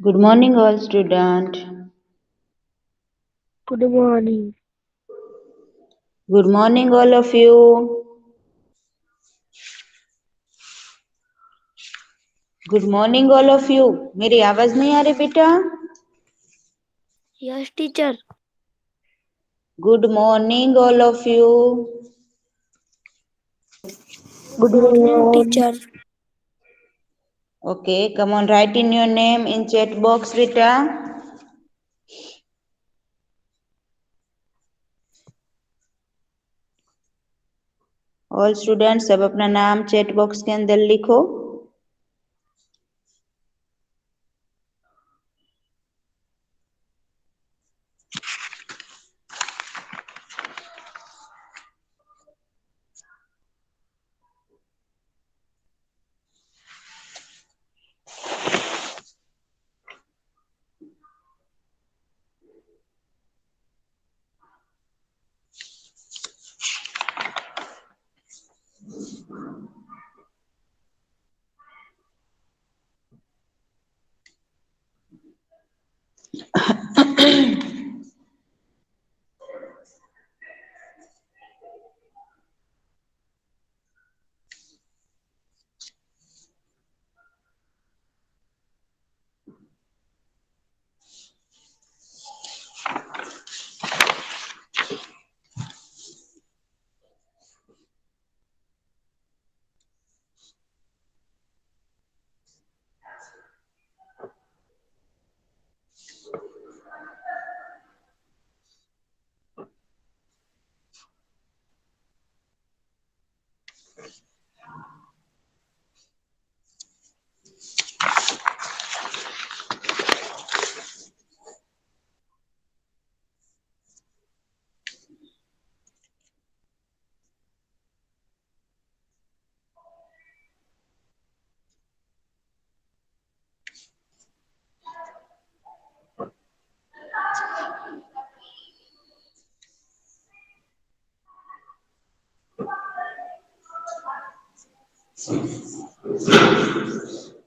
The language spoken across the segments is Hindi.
Good morning, all student. Good morning. Good morning, all of you. Good morning, all of you. मेरी आवाज नहीं आ रही बेटा? Yes, teacher. Good morning, all of you. Good morning, teacher. Okay, come on, write in your name in chat box, बेटा. All students सब अपना नाम chat box के अंदर लिखो.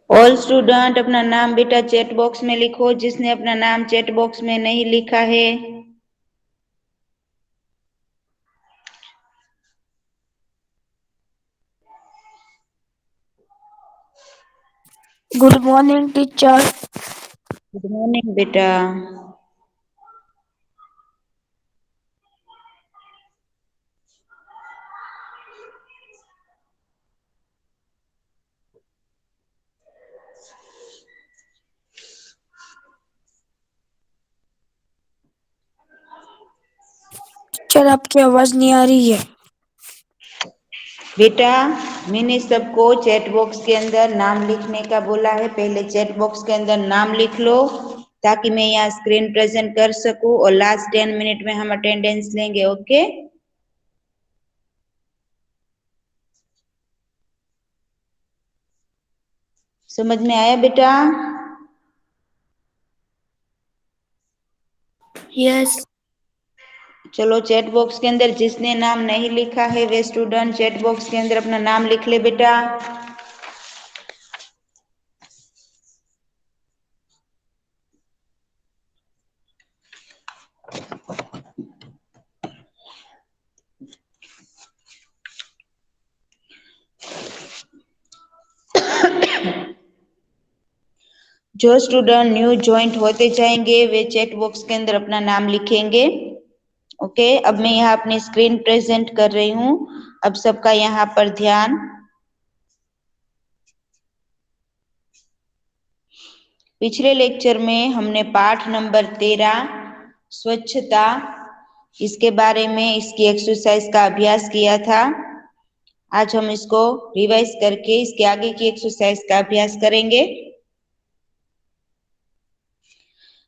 ऑल स्टूडेंट अपना नाम बेटा चैट बॉक्स में लिखो. जिसने अपना नाम चैट बॉक्स में नहीं लिखा है. Good morning, teacher. Good morning बेटा. टीचर आपकी आवाज नहीं आ रही है. बेटा मैंने सबको चैट बॉक्स के अंदर नाम लिखने का बोला है. पहले चैट बॉक्स के अंदर नाम लिख लो ताकि मैं यहाँ स्क्रीन प्रेजेंट कर सकूं और लास्ट 10 मिनट में हम अटेंडेंस लेंगे. ओके समझ में आया बेटा? Yes. चलो चैट बॉक्स के अंदर जिसने नाम नहीं लिखा है वे स्टूडेंट चैट बॉक्स के अंदर अपना नाम लिख ले बेटा. जो स्टूडेंट न्यू ज्वाइंट होते जाएंगे वे चैट बॉक्स के अंदर अपना नाम लिखेंगे. ओके अब मैं यहाँ अपनी स्क्रीन प्रेजेंट कर रही हूँ. अब सबका यहाँ पर ध्यान. पिछले लेक्चर में हमने पाठ नंबर 13 स्वच्छता इसके बारे में इसकी एक्सरसाइज का अभ्यास किया था. आज हम इसको रिवाइज करके इसके आगे की एक्सरसाइज का अभ्यास करेंगे.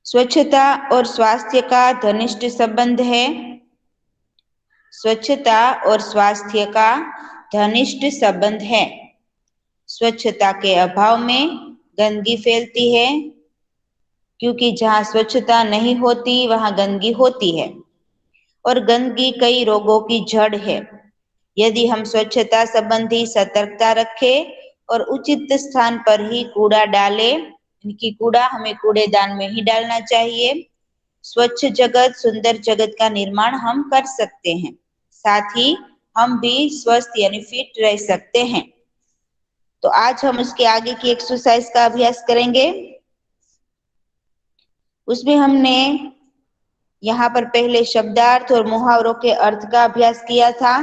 स्वच्छता और स्वास्थ्य का घनिष्ठ संबंध है. स्वच्छता और स्वास्थ्य का घनिष्ठ संबंध है. स्वच्छता के अभाव में गंदगी फैलती है क्योंकि जहाँ स्वच्छता नहीं होती वहाँ गंदगी होती है और गंदगी कई रोगों की जड़ है. यदि हम स्वच्छता संबंधी सतर्कता रखें और उचित स्थान पर ही कूड़ा डालें इनकी कूड़ा हमें कूड़ेदान में ही डालना चाहिए। स्वच्छ जगत, सुंदर जगत का निर्माण हम कर सकते हैं। साथ ही हम भी स्वस्थ यानी फिट रह सकते हैं। तो आज हम उसके आगे की एक्सरसाइज का अभ्यास करेंगे। उसमें हमने यहाँ पर पहले शब्दार्थ और मुहावरों के अर्थ का अभ्यास किया था।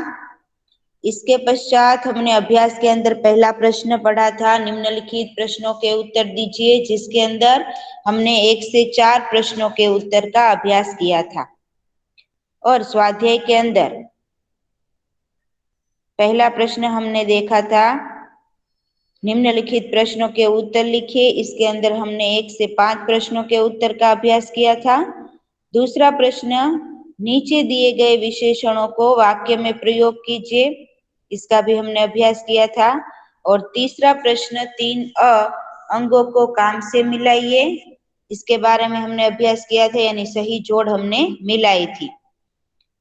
इसके पश्चात हमने अभ्यास के अंदर पहला प्रश्न पढ़ा था, निम्नलिखित प्रश्नों के उत्तर दीजिए, जिसके अंदर हमने 1 से 4 प्रश्नों के उत्तर का अभ्यास किया था। और स्वाध्याय के अंदर पहला प्रश्न हमने देखा था, निम्नलिखित प्रश्नों के उत्तर लिखिए। इसके अंदर हमने 1 से 5 प्रश्नों के उत्तर का अभ्यास किया था। दूसरा प्रश्न, नीचे दिए गए विशेषणों को वाक्य में प्रयोग कीजिए। इसका भी हमने अभ्यास किया था। और तीसरा प्रश्न, 3 अंगों को काम से मिलाइए। इसके बारे में हमने अभ्यास किया था, यानी सही जोड़ हमने मिलाई थी।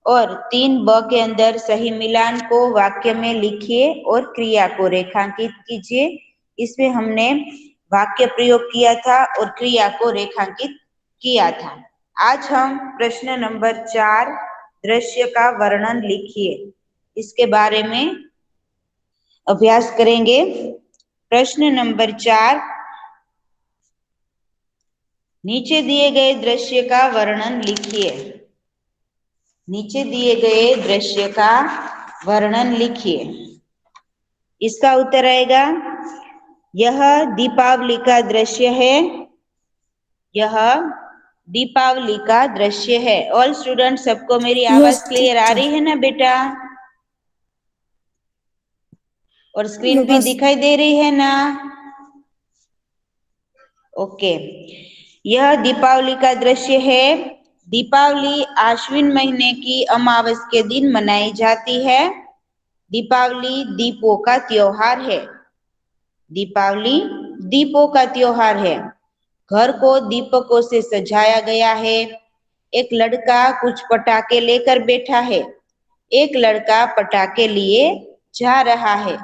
और 3 ब के अंदर सही मिलान को वाक्य में लिखिए और क्रिया को रेखांकित कीजिए। इसमें हमने वाक्य प्रयोग किया था और क्रिया को रेखांकित किया था। आज हम प्रश्न नंबर 4, दृश्य का वर्णन लिखिए, इसके बारे में अभ्यास करेंगे। प्रश्न नंबर 4, नीचे दिए गए दृश्य का वर्णन लिखिए। नीचे दिए गए दृश्य का वर्णन लिखिए। इसका उत्तर आएगा, यह दीपावली का दृश्य है। यह दीपावली का दृश्य है। ऑल स्टूडेंट, सबको मेरी आवाज यस क्लियर आ टीचर। रही है ना बेटा? और स्क्रीन भी यस। दिखाई दे रही है ना? ओके। यह दीपावली का दृश्य है। दीपावली आश्विन महीने की अमावस के दिन मनाई जाती है। दीपावली दीपों का त्योहार है। दीपावली दीपों का त्योहार है। घर को दीपकों से सजाया गया है। एक लड़का कुछ पटाखे लेकर बैठा है। एक लड़का पटाखे लिए जा रहा है।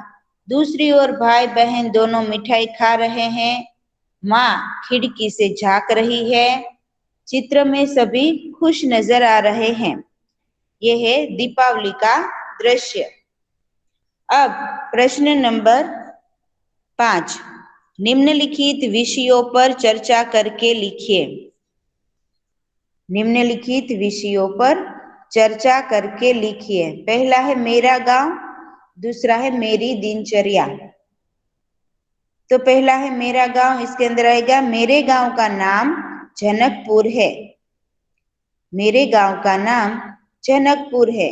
दूसरी ओर भाई बहन दोनों मिठाई खा रहे हैं। माँ खिड़की से झांक रही है। चित्र में सभी खुश नजर आ रहे हैं। यह है दीपावली का दृश्य। अब प्रश्न नंबर 5, निम्नलिखित विषयों पर चर्चा करके लिखिए। निम्नलिखित विषयों पर चर्चा करके लिखिए। पहला है मेरा गांव, दूसरा है मेरी दिनचर्या। तो पहला है मेरा गांव, इसके अंदर आएगा, मेरे गांव का नाम जनकपुर है। मेरे गांव का नाम जनकपुर है।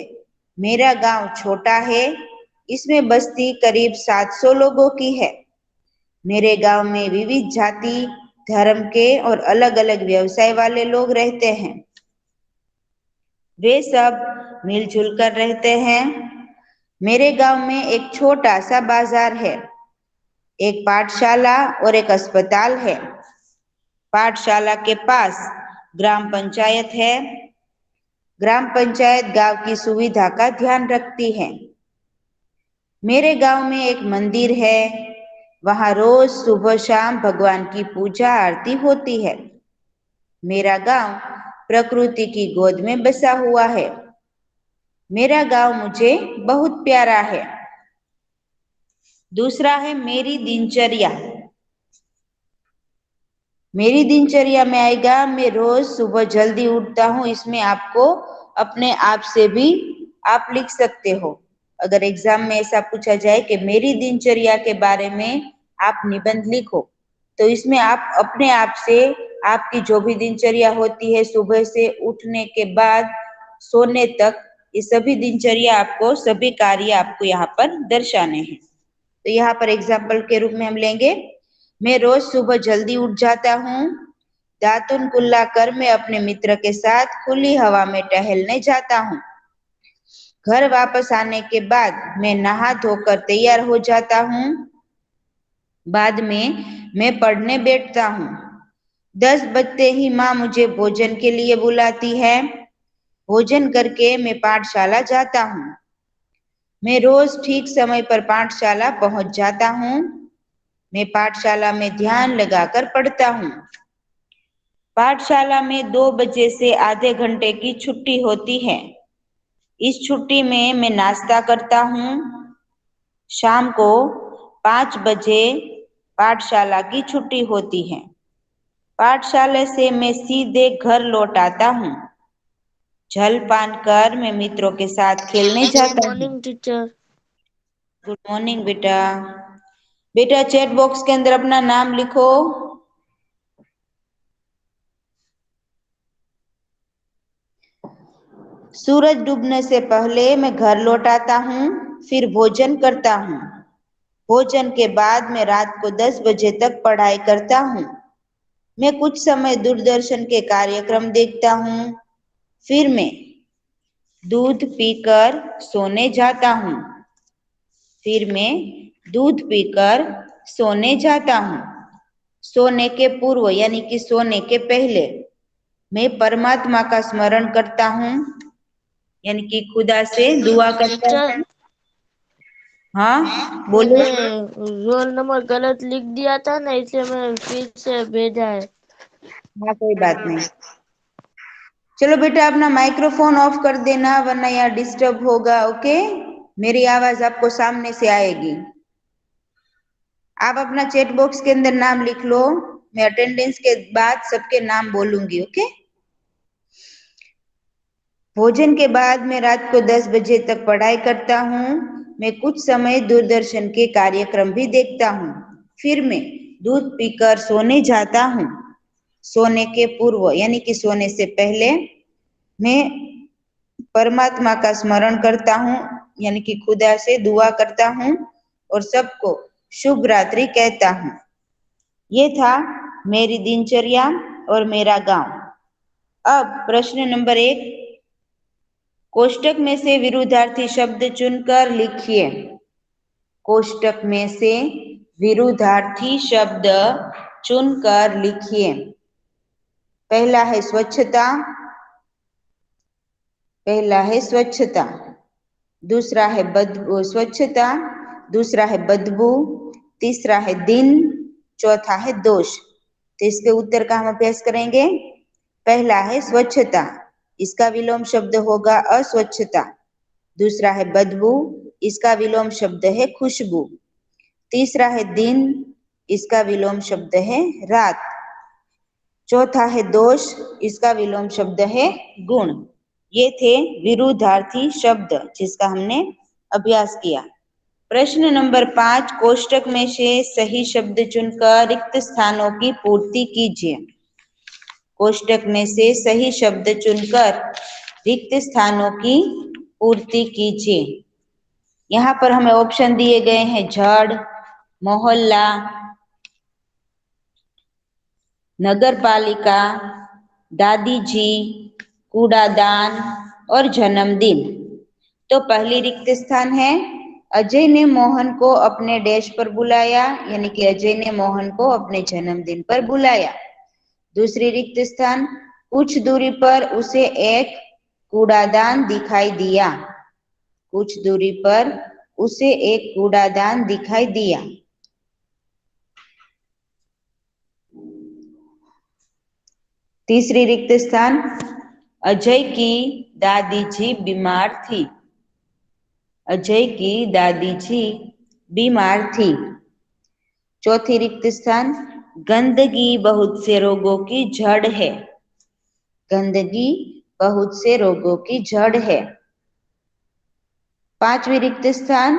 मेरा गांव छोटा है। इसमें बस्ती करीब 700 लोगों की है। मेरे गांव में विविध जाति, धर्म के और अलग अलग व्यवसाय वाले लोग रहते हैं। वे सब मिलजुल कर रहते हैं। मेरे गांव में एक छोटा सा बाजार है। एक पाठशाला और एक अस्पताल है। पाठशाला के पास ग्राम पंचायत है। ग्राम पंचायत गांव की सुविधा का ध्यान रखती है। मेरे गांव में एक मंदिर है। वहां रोज सुबह शाम भगवान की पूजा आरती होती है। मेरा गांव प्रकृति की गोद में बसा हुआ है। मेरा गांव मुझे बहुत प्यारा है। दूसरा है मेरी दिनचर्या। मेरी दिनचर्या में आएगा, मैं रोज सुबह जल्दी उठता हूँ। इसमें आपको अपने आप से भी आप लिख सकते हो। अगर एग्जाम में ऐसा पूछा जाए कि मेरी दिनचर्या के बारे में आप निबंध लिखो, तो इसमें आप अपने आप से आपकी जो भी दिनचर्या होती है, सुबह से उठने के बाद सोने तक, ये सभी दिनचर्या आपको, सभी कार्य आपको यहाँ पर दर्शाने हैं। तो यहाँ पर एग्जाम्पल के रूप में हम लेंगे, मैं रोज सुबह जल्दी उठ जाता हूँ। दातुन कुल्ला कर मैं अपने मित्र के साथ खुली हवा में टहलने जाता हूँ। घर वापस आने के बाद मैं नहा धोकर तैयार हो जाता हूँ। बाद में मैं पढ़ने बैठता हूँ। 10 बजते ही माँ मुझे भोजन के लिए बुलाती है। भोजन करके मैं पाठशाला जाता हूँ। मैं रोज ठीक समय पर पाठशाला पहुंच जाता हूँ। मैं पाठशाला में ध्यान लगाकर पढ़ता हूँ। पाठशाला में 2 बजे से आधे घंटे की छुट्टी होती है। इस छुट्टी में मैं नाश्ता करता हूँ। शाम को 5 बजे पाठशाला की छुट्टी होती है। पाठशाला से मैं सीधे घर लौट आता हूँ। जलपान कर मैं मित्रों के साथ खेलने गुड जाता हूँ। Morning teacher. गुड मॉर्निंग बेटा। बेटा चैट बॉक्स के अंदर अपना नाम लिखो। सूरज डूबने से पहले मैं घर लौट आता हूँ, फिर भोजन करता हूँ। भोजन के बाद मैं रात को 10 बजे तक पढ़ाई करता हूँ। मैं कुछ समय दूरदर्शन के कार्यक्रम देखता हूँ, फिर मैं दूध पीकर सोने जाता हूँ। फिर मैं दूध पीकर सोने जाता हूँ। सोने के पूर्व यानी कि सोने के पहले मैं परमात्मा का स्मरण करता हूँ, यानी कि खुदा से दुआ करता हूँ। टीचर हाँ बोलो। मैंने रोल नंबर गलत लिख दिया था ना, इसलिए मैं फिर से भेजा है। हाँ कोई बात नहीं। चलो बेटा अपना माइक्रोफोन ऑफ कर देना, वरना यहाँ डिस्टर्ब होगा। ओके, मेरी आवाज आपको सामने से आएगी। आप अपना चैट बॉक्स के अंदर नाम लिख लो। मैं अटेंडेंस के बाद सबके नाम बोलूंगी। ओके। भोजन के बाद मैं रात को 10 बजे तक पढ़ाई करता हूँ। मैं कुछ समय दूरदर्शन के कार्यक्रम भी देखता हूँ, फिर मैं दूध पीकर सोने जाता हूँ। सोने के पूर्व यानी कि सोने से पहले मैं परमात्मा का स्मरण करता हूँ, यानी कि खुदा से दुआ करता हूँ और सबको शुभ रात्रि कहता हूँ। ये था मेरी दिनचर्या और मेरा गांव। अब प्रश्न नंबर 1, कोष्टक में से विरुद्धार्थी शब्द चुनकर लिखिए। कोष्टक में से विरुद्धार्थी शब्द चुनकर लिखिए। पहला है स्वच्छता, पहला है स्वच्छता। दूसरा है स्वच्छता, दूसरा है बदबू, तीसरा है दिन, चौथा है दोष। तो इसके उत्तर का हम अभ्यास करेंगे। पहला है स्वच्छता, इसका विलोम शब्द होगा अस्वच्छता। दूसरा है बदबू, इसका विलोम शब्द है खुशबू। तीसरा है दिन, इसका विलोम शब्द है रात। चौथा है दोष, इसका विलोम शब्द है गुण। ये थे विरुद्धार्थी शब्द जिसका हमने अभ्यास किया। प्रश्न नंबर 5, कोष्टक में से सही शब्द चुनकर रिक्त स्थानों की पूर्ति कीजिए। कोष्टक में से सही शब्द चुनकर रिक्त स्थानों की पूर्ति कीजिए। यहाँ पर हमें ऑप्शन दिए गए हैं जड़, मोहल्ला, नगरपालिका, दादी जी, कूड़ादान और जन्मदिन। तो पहली रिक्त स्थान है अजय ने मोहन को अपने डैश पर बुलाया, यानी कि अजय ने मोहन को अपने जन्मदिन पर बुलाया। दूसरी रिक्त स्थान कुछ दूरी पर उसे एक कूड़ादान दिखाई दिया। कुछ दूरी पर उसे एक कूड़ादान दिखाई दिया। तीसरी रिक्त स्थान अजय की दादी जी बीमार थी। अजय की दादी जी बीमार थी। चौथी रिक्त स्थान गंदगी बहुत से रोगों की जड़ है। गंदगी बहुत से रोगों की जड़ है। पांचवी रिक्त स्थान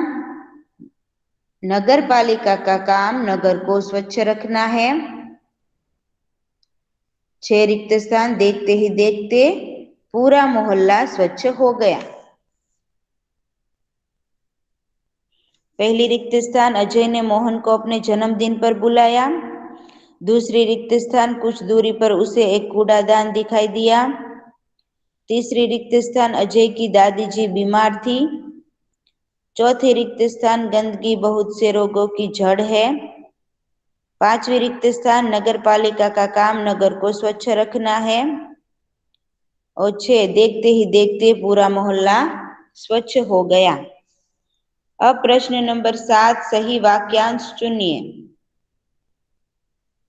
नगर पालिका का काम नगर को स्वच्छ रखना है। 6 रिक्त स्थान देखते ही देखते पूरा मोहल्ला स्वच्छ हो गया। पहली रिक्त स्थान अजय ने मोहन को अपने जन्मदिन पर बुलाया। दूसरी रिक्त स्थान कुछ दूरी पर उसे एक कूड़ादान दिखाई दिया। तीसरी रिक्त स्थान अजय की दादी जी बीमार थी। चौथी रिक्त स्थान गंदगी बहुत से रोगों की जड़ है। पांचवी रिक्त स्थान नगर पालिका का काम नगर को स्वच्छ रखना है। और 6 देखते ही देखते पूरा मोहल्ला स्वच्छ हो गया। अब प्रश्न नंबर 7, सही वाक्यांश चुनिए।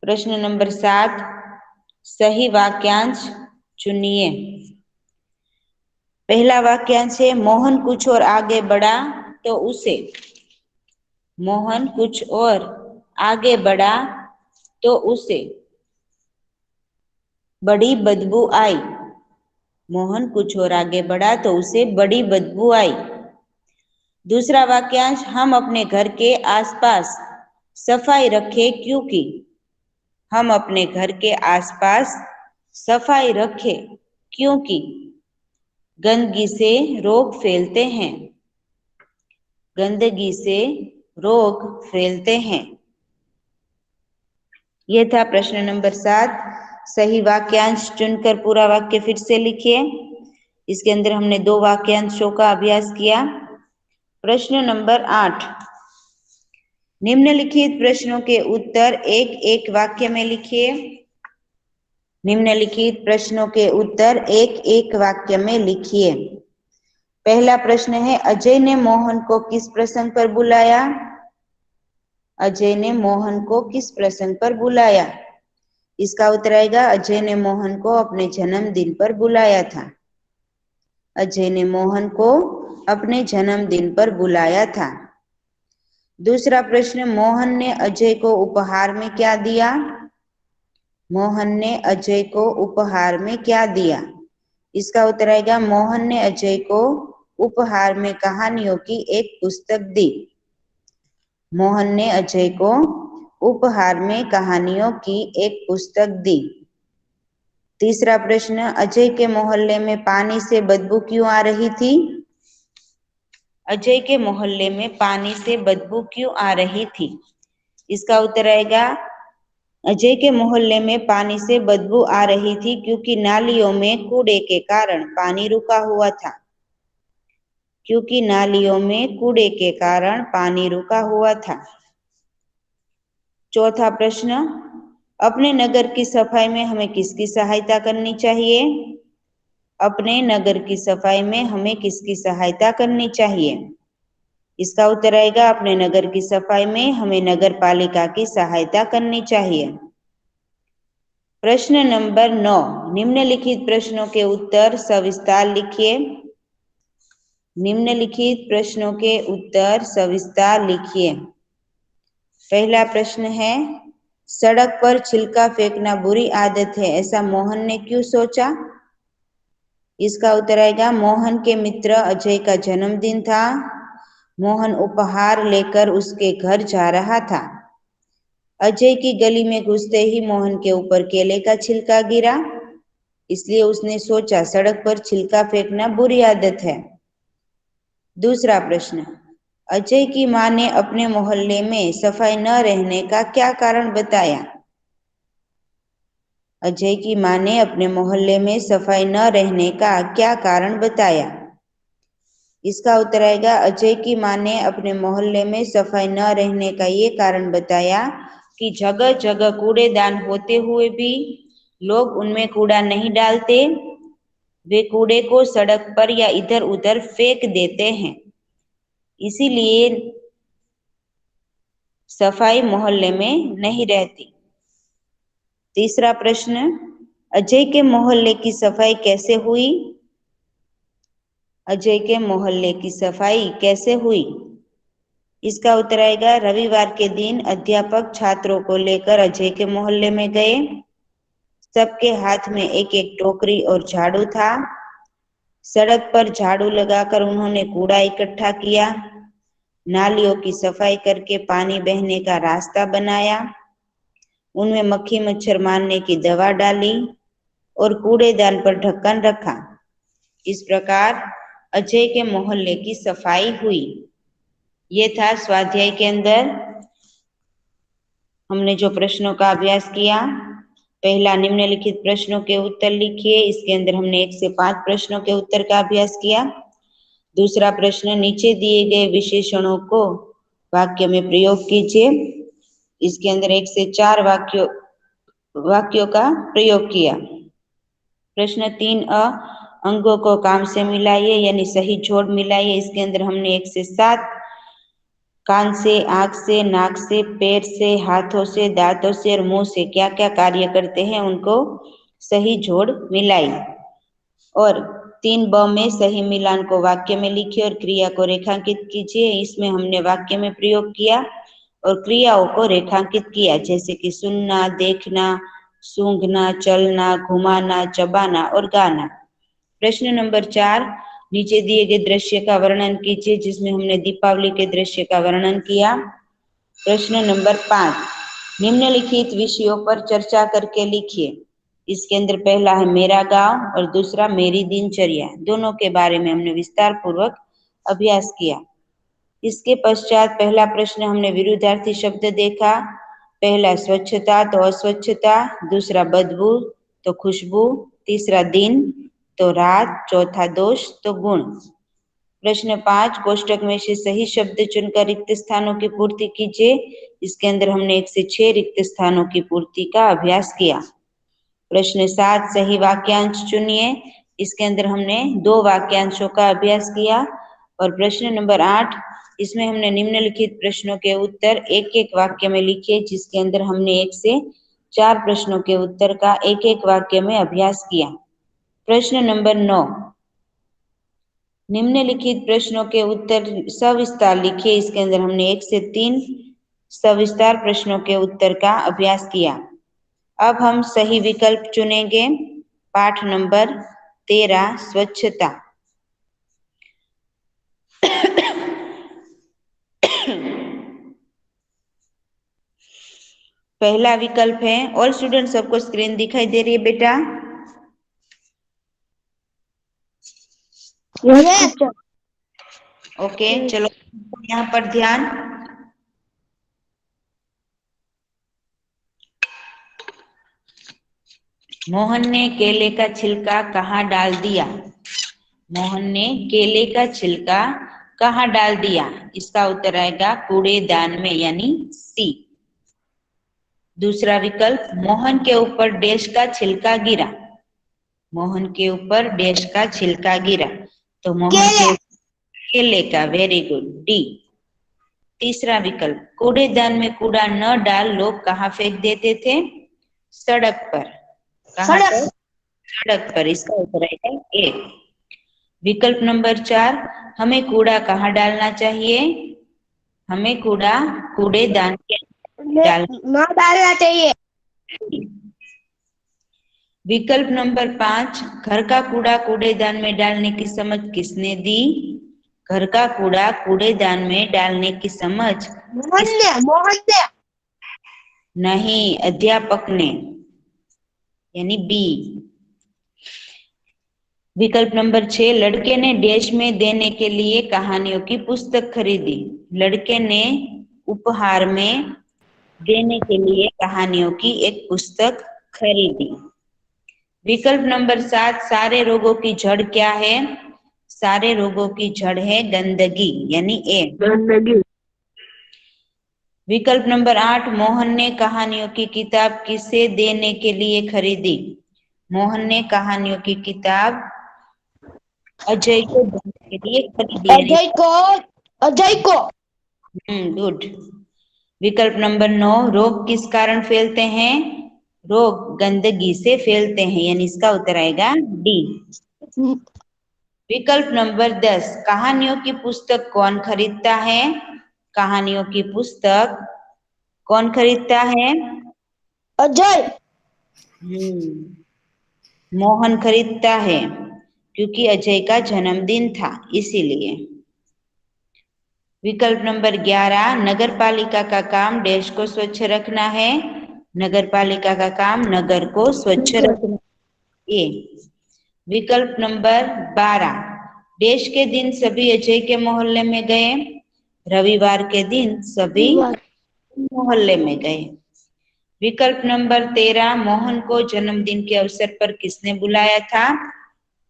प्रश्न नंबर 7, सही वाक्यांश चुनिए। पहला वाक्यांश है मोहन कुछ और आगे बढ़ा तो उसे, मोहन कुछ और आगे बढ़ा तो उसे बड़ी बदबू आई। मोहन कुछ और आगे बढ़ा तो उसे बड़ी बदबू आई। दूसरा वाक्यांश, हम अपने घर के आसपास सफाई रखें क्योंकि, हम अपने घर के आसपास सफाई रखें क्योंकि गंदगी से रोग फैलते हैं, गंदगी से रोग फैलते हैं। यह था प्रश्न नंबर 7। सही वाक्यांश चुनकर पूरा वाक्य फिर से लिखिए। इसके अंदर हमने 2 वाक्यांशों का अभ्यास किया। प्रश्न नंबर 8, निम्नलिखित प्रश्नों के उत्तर एक एक वाक्य में लिखिए। निम्नलिखित प्रश्नों के उत्तर एक एक वाक्य में लिखिए। पहला प्रश्न है, अजय ने मोहन को किस प्रसंग पर बुलाया? अजय ने मोहन को किस प्रसंग पर बुलाया? इसका उत्तर आएगा, अजय ने मोहन को अपने जन्मदिन पर बुलाया था। अजय ने मोहन को अपने जन्मदिन पर बुलाया था। दूसरा प्रश्न, मोहन ने अजय को उपहार में क्या दिया? मोहन ने अजय को उपहार में क्या दिया? इसका उत्तर आएगा, मोहन ने अजय को उपहार में कहानियों की एक पुस्तक दी। मोहन ने अजय को उपहार में कहानियों की एक पुस्तक दी। तीसरा प्रश्न, अजय के मोहल्ले में पानी से बदबू क्यों आ रही थी? अजय के मोहल्ले में पानी से बदबू क्यों आ रही थी? इसका उत्तर आएगा, अजय के मोहल्ले में पानी से बदबू आ रही थी क्योंकि नालियों में कूड़े के कारण पानी रुका हुआ था। क्योंकि नालियों में कूड़े के कारण पानी रुका हुआ था। चौथा प्रश्न, अपने नगर की सफाई में हमें किसकी सहायता करनी चाहिए? अपने नगर की सफाई में हमें किसकी सहायता करनी चाहिए? इसका उत्तर आएगा, अपने नगर की सफाई में हमें नगर पालिका की सहायता करनी चाहिए। प्रश्न नंबर 9, निम्नलिखित प्रश्नों के उत्तर सविस्तार लिखिए। निम्नलिखित प्रश्नों के उत्तर सविस्तार लिखिए। पहला प्रश्न है, सड़क पर छिलका फेंकना बुरी आदत है, ऐसा मोहन ने क्यों सोचा? इसका उत्तर आएगा, मोहन के मित्र अजय का जन्मदिन था। मोहन उपहार लेकर उसके घर जा रहा था। अजय की गली में घुसते ही मोहन के ऊपर केले का छिलका गिरा, इसलिए उसने सोचा सड़क पर छिलका फेंकना बुरी आदत है। दूसरा प्रश्न, अजय की मां ने अपने मोहल्ले में सफाई न रहने का क्या कारण बताया? अजय की मां ने अपने मोहल्ले में सफाई न रहने का क्या कारण बताया? इसका उत्तर आएगा, अजय की मां ने अपने मोहल्ले में सफाई न रहने का ये कारण बताया कि जगह जगह कूड़ेदान होते हुए भी लोग उनमें कूड़ा नहीं डालते, वे कूड़े को सड़क पर या इधर उधर फेंक देते हैं, इसीलिए सफाई मोहल्ले में नहीं रहती। तीसरा प्रश्न, अजय के मोहल्ले की सफाई कैसे हुई? अजय के मोहल्ले की सफाई कैसे हुई? इसका उत्तर आएगा, रविवार के दिन अध्यापक छात्रों को लेकर अजय के मोहल्ले में गए। सबके हाथ में एक एक टोकरी और झाड़ू था। सड़क पर झाड़ू लगाकर उन्होंने कूड़ा इकट्ठा किया, नालियों की सफाई करके पानी बहने का रास्ता बनाया, उनमें मक्खी मच्छर मारने की दवा डाली और कूड़ेदान पर ढक्कन रखा। इस प्रकार अजय के मोहल्ले की सफाई हुई। ये था स्वाध्याय के अंदर हमने जो प्रश्नों का अभ्यास किया। पहला, निम्नलिखित प्रश्नों के उत्तर लिखिए। इसके अंदर हमने 1 से 5 प्रश्नों के उत्तर का अभ्यास किया। दूसरा प्रश्न, नीचे दिए गए विशेषणों को वाक्य में प्रयोग कीजिए। इसके अंदर 1 से 4 वाक्यों का प्रयोग किया। प्रश्न 3 अंगों को काम से मिलाइए, यानी सही जोड़ मिलाइए। इसके अंदर हमने 1 से 7 कान से, आँख से, नाक से, पैर से, हाथों से, दांतों से और मुंह से क्या क्या कार्य करते हैं उनको सही जोड़ मिलाई। और 3 ब में सही मिलान को वाक्य में लिखिए और क्रिया को रेखांकित कीजिए। इसमें हमने वाक्य में प्रयोग किया और क्रियाओं को रेखांकित किया, जैसे कि सुनना, देखना, सूंघना, चलना, घुमाना, चबाना और गाना। प्रश्न नंबर 4, नीचे दिए गए दृश्य का वर्णन कीजिए, जिसमें हमने दीपावली के दृश्य का वर्णन किया। प्रश्न नंबर 5, निम्नलिखित विषयों पर चर्चा करके लिखिए। इसके अंदर पहला है मेरा गांव और दूसरा मेरी दिनचर्या। दोनों के बारे में हमने विस्तार पूर्वक अभ्यास किया। इसके पश्चात पहला प्रश्न हमने विरुद्धार्थी शब्द देखा। पहला स्वच्छता तो अस्वच्छता, दूसरा बदबू तो खुशबू, तीसरा दिन तो रात, चौथा दोष तो गुण। प्रश्न 5, कोष्टक में से सही शब्द चुनकर रिक्त स्थानों की पूर्ति कीजिए। इसके अंदर हमने 1 से 6 रिक्त स्थानों की पूर्ति का अभ्यास किया। प्रश्न 7, सही वाक्यांश चुनिए। इसके अंदर हमने 2 वाक्यांशों का अभ्यास किया। और प्रश्न नंबर 8, इसमें हमने निम्नलिखित प्रश्नों के उत्तर एक एक वाक्य में लिखे, जिसके अंदर हमने 1 से 4 प्रश्नों के उत्तर का एक एक वाक्य में अभ्यास किया। प्रश्न नंबर 9, निम्नलिखित प्रश्नों के उत्तर सविस्तार लिखिए। इसके अंदर हमने 1 से 3 सविस्तार प्रश्नों के उत्तर का अभ्यास किया। अब हम सही विकल्प चुनेंगे। पाठ नंबर 13, स्वच्छता। पहला विकल्प है, ऑल स्टूडेंट, सबको स्क्रीन दिखाई दे रही है बेटा? ओके, चलो यहाँ पर ध्यान। मोहन ने केले का छिलका कहाँ डाल दिया? मोहन ने केले का छिलका कहाँ डाल दिया? इसका उत्तर आएगा कूड़ेदान में, यानी सी। दूसरा विकल्प, मोहन के ऊपर डैश का छिलका गिरा। मोहन के ऊपर डैश का छिलका गिरा, तो मोहन के केले का, वेरी गुड, डी। तीसरा विकल्प, कूड़ेदान में कूड़ा न डाल लोग कहाँ फेंक देते थे? सड़क पर। कहाँ पर? सड़क पर। इसका उत्तर आएगा ए। विकल्प नंबर 4, हमें कूड़ा कहाँ डालना चाहिए? हमें कूड़ा कूड़ेदान के डालना चाहिए। विकल्प नंबर 5, घर का कूड़ा कूड़ेदान में डालने की समझ किसने दी? घर का कूड़ा कूड़ेदान में डालने की समझ मोहन ने नहीं, अध्यापक ने, यानी बी। विकल्प नंबर 6, लड़के ने डैश में देने के लिए कहानियों की पुस्तक खरीदी। लड़के ने उपहार में देने के लिए कहानियों की एक पुस्तक खरीदी। विकल्प नंबर 7, सारे रोगों की जड़ क्या है? सारे रोगों की जड़ है गंदगी, यानी ए, गंदगी। विकल्प नंबर 8, मोहन ने कहानियों की किताब किसे देने के लिए खरीदी? मोहन ने कहानियों की किताब अजय को देने के लिए खरीदी। अजय को। गुड। विकल्प नंबर 9, रोग किस कारण फैलते हैं? रोग गंदगी से फैलते हैं, यानी इसका उत्तर आएगा डी। विकल्प नंबर 10, कहानियों की पुस्तक कौन खरीदता है? कहानियों की पुस्तक कौन खरीदता है? अजय। मोहन खरीदता है, क्योंकि अजय का जन्मदिन था, इसीलिए। विकल्प नंबर 11, नगर पालिका का काम देश को स्वच्छ रखना है। नगर पालिका का काम नगर को स्वच्छ रखना है। विकल्प नंबर 12, देश के दिन सभी अजय के मोहल्ले में गए। रविवार के दिन सभी मोहल्ले में गए। विकल्प नंबर 13, मोहन को जन्मदिन के अवसर पर किसने बुलाया था?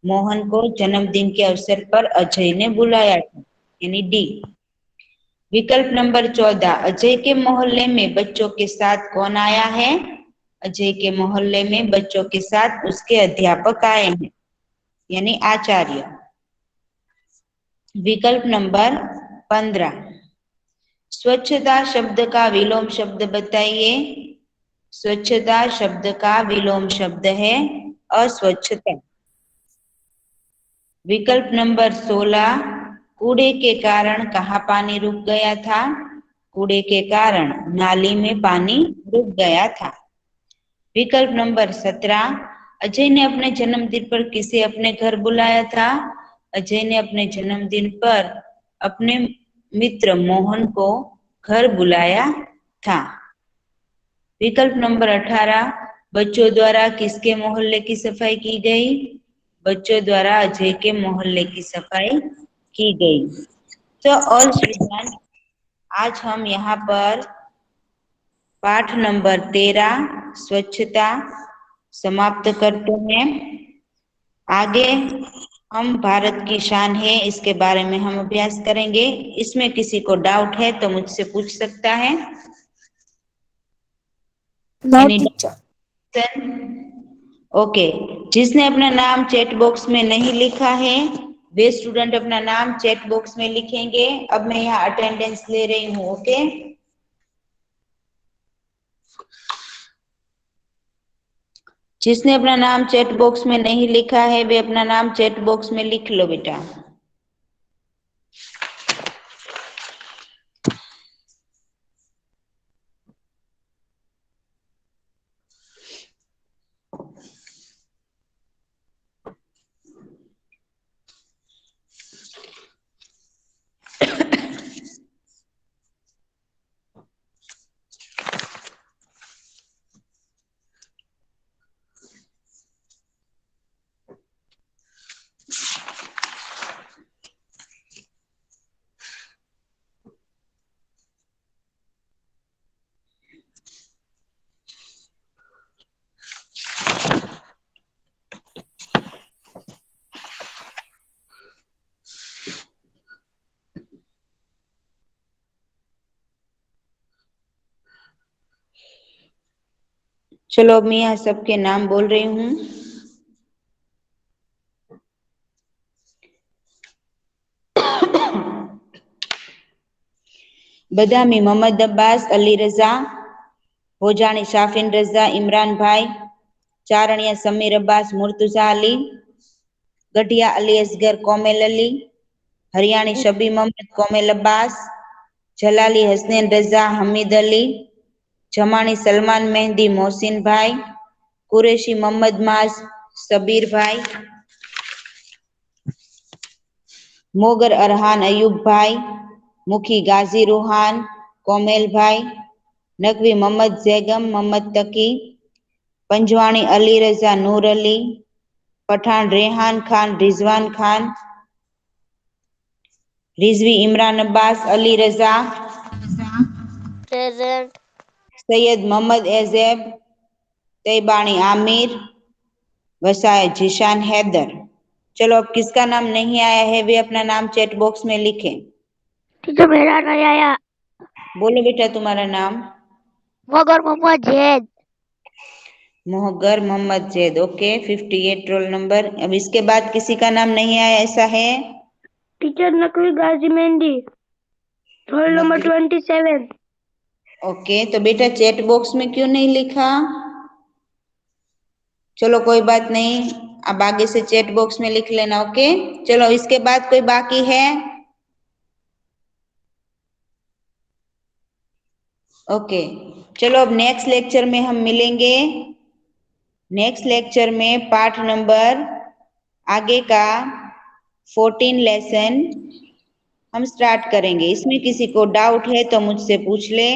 मोहन को जन्मदिन के अवसर पर अजय ने बुलाया था, यानी डी। विकल्प नंबर 14, अजय के मोहल्ले में बच्चों के साथ कौन आया है? अजय के मोहल्ले में बच्चों के साथ उसके अध्यापक आए हैं, यानी आचार्य। विकल्प नंबर 15, स्वच्छता शब्द का विलोम शब्द बताइए। स्वच्छता शब्द का विलोम शब्द है अस्वच्छता। विकल्प नंबर 16, कूड़े के कारण कहाँ पानी रुक गया था? कूड़े के कारण नाली में पानी रुक गया था। विकल्प नंबर 17, अजय ने अपने जन्मदिन पर किसे अपने घर बुलाया था? अजय ने अपने जन्मदिन पर अपने मित्र मोहन को घर बुलाया था। विकल्प नंबर 18, बच्चों द्वारा किसके मोहल्ले की सफाई की गई? बच्चों द्वारा अजय के मोहल्ले की सफाई की गई। तो ऑल स्टूडेंट, आज हम यहाँ पर पाठ नंबर 13 स्वच्छता समाप्त करते हैं। आगे हम भारत की शान है इसके बारे में हम अभ्यास करेंगे। इसमें किसी को डाउट है तो मुझसे पूछ सकता है। No any teacher. ओके, जिसने अपना नाम चैट बॉक्स में नहीं लिखा है वे स्टूडेंट अपना नाम चैट बॉक्स में लिखेंगे। अब मैं यहाँ अटेंडेंस ले रही हूँ। ओके, जिसने अपना नाम चैट बॉक्स में नहीं लिखा है वे अपना नाम चैट बॉक्स में लिख लो बेटा। चलो अब मैं यहाँ सबके नाम बोल रही हूँ। बदामी मोहम्मद अब्बास, अली रजा, भोजाणी शाफिन रजा, इमरान भाई, चारणिया समीर अब्बास, मुर्तुजा अली, गढ़िया अली असगर, कोमेल अली, हरियाणी शबी मोहम्मद, कोमेल अब्बास, जलाली हसनैन रजा, हमीद अली, जमानी सलमान मेहंदी, मोहसिन भाई, कुरैशी मोहम्मद माज, सबीर भाई, मोगर अरहान अयूब भाई, मुखी गाजी रूहान, कोमेल भाई, नकवी मोहम्मद जैगम, मोहम्मद तकी, पंजवाणी अली रजा, नूर अली, पठान रेहान खान, रिजवान खान, रिजवी इमरान अब्बास, अली रजा, प्रेजेंट। सैयद मोहम्मद एजेब, तैबानी आमिर, वसाए जिशान हैदर। चलो अब किसका नाम नहीं आया है वे अपना नाम चैट बॉक्स में लिखें। टीचर मेरा नहीं आया। बोलो बेटा तुम्हारा नाम। मगर मोहम्मद जैद। मोहगर Mohammad Zaid. Okay, 58 roll number. अब इसके बाद किसी का नाम नहीं आया ऐसा है? टीचर नकवी गाजी मेहंदी, रोल नंबर 27। ओके, तो बेटा चैट बॉक्स में क्यों नहीं लिखा? चलो कोई बात नहीं, अब आगे से चैट बॉक्स में लिख लेना। ओके, चलो इसके बाद कोई बाकी है? ओके, चलो अब नेक्स्ट लेक्चर में हम मिलेंगे। नेक्स्ट लेक्चर में पाठ नंबर आगे का 14 लेसन हम स्टार्ट करेंगे। इसमें किसी को डाउट है तो मुझसे पूछ ले।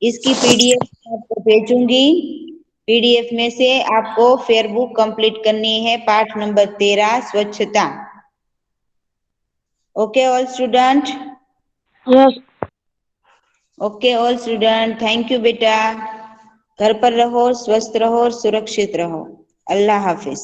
इसकी पीडीएफ आपको भेजूंगी। पीडीएफ में से आपको फेयरबुक कंप्लीट करनी है पाठ नंबर 13 स्वच्छता। Okay all student. Yes. Okay all student, thank you बेटा। घर पर रहो, स्वस्थ रहो और सुरक्षित रहो। अल्लाह हाफिज।